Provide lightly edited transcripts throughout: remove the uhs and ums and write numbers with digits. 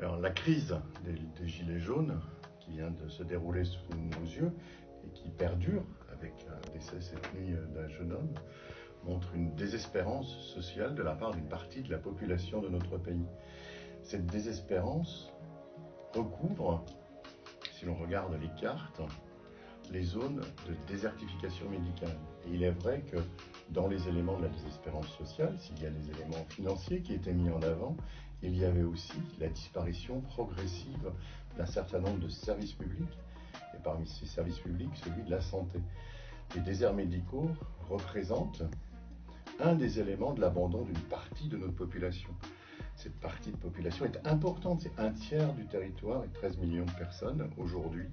Alors, la crise des Gilets jaunes, qui vient de se dérouler sous nos yeux et qui perdure avec un décès cette nuit d'un jeune homme, montre une désespérance sociale de la part d'une partie de la population de notre pays. Cette désespérance recouvre, si l'on regarde les cartes, les zones de désertification médicale. Et il est vrai que dans les éléments de la désespérance sociale, s'il y a des éléments financiers qui étaient mis en avant, il y avait aussi la disparition progressive d'un certain nombre de services publics, et parmi ces services publics, celui de la santé. Les déserts médicaux représentent un des éléments de l'abandon d'une partie de notre population. Cette partie de population est importante, c'est un tiers du territoire et 13 millions de personnes aujourd'hui,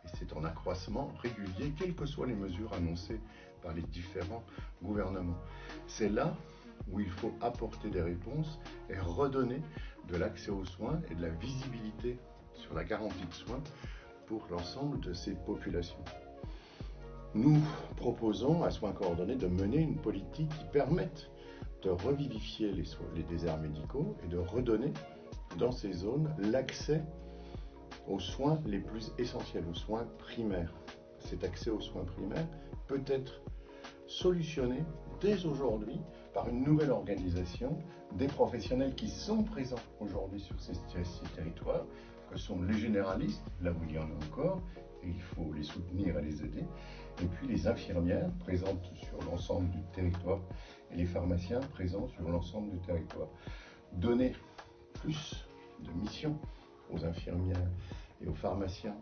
et c'est en accroissement régulier, quelles que soient les mesures annoncées par les différents gouvernements. C'est là où il faut apporter des réponses et redonner de l'accès aux soins et de la visibilité sur la garantie de soins pour l'ensemble de ces populations. Nous proposons à Soins Coordonnés de mener une politique qui permette de revivifier les déserts médicaux et de redonner dans ces zones l'accès aux soins les plus essentiels, aux soins primaires. Cet accès aux soins primaires peut être solutionné dès aujourd'hui par une nouvelle organisation des professionnels qui sont présents aujourd'hui sur ces territoires, que sont les généralistes, là où il y en a encore, et il faut les soutenir et les aider, et puis les infirmières présentes sur l'ensemble du territoire et les pharmaciens présents sur l'ensemble du territoire. Donner plus de missions aux infirmières et aux pharmaciens,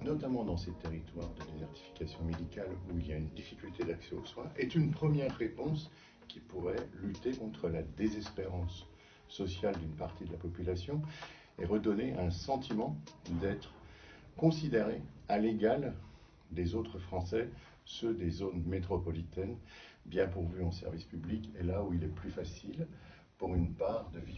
notamment dans ces territoires de désertification médicale où il y a une difficulté d'accès aux soins, est une première réponse qui pourrait lutter contre la désespérance sociale d'une partie de la population et redonner un sentiment d'être considéré à l'égal des autres Français, ceux des zones métropolitaines, bien pourvus en services publics, et là où il est plus facile, pour une part, de vivre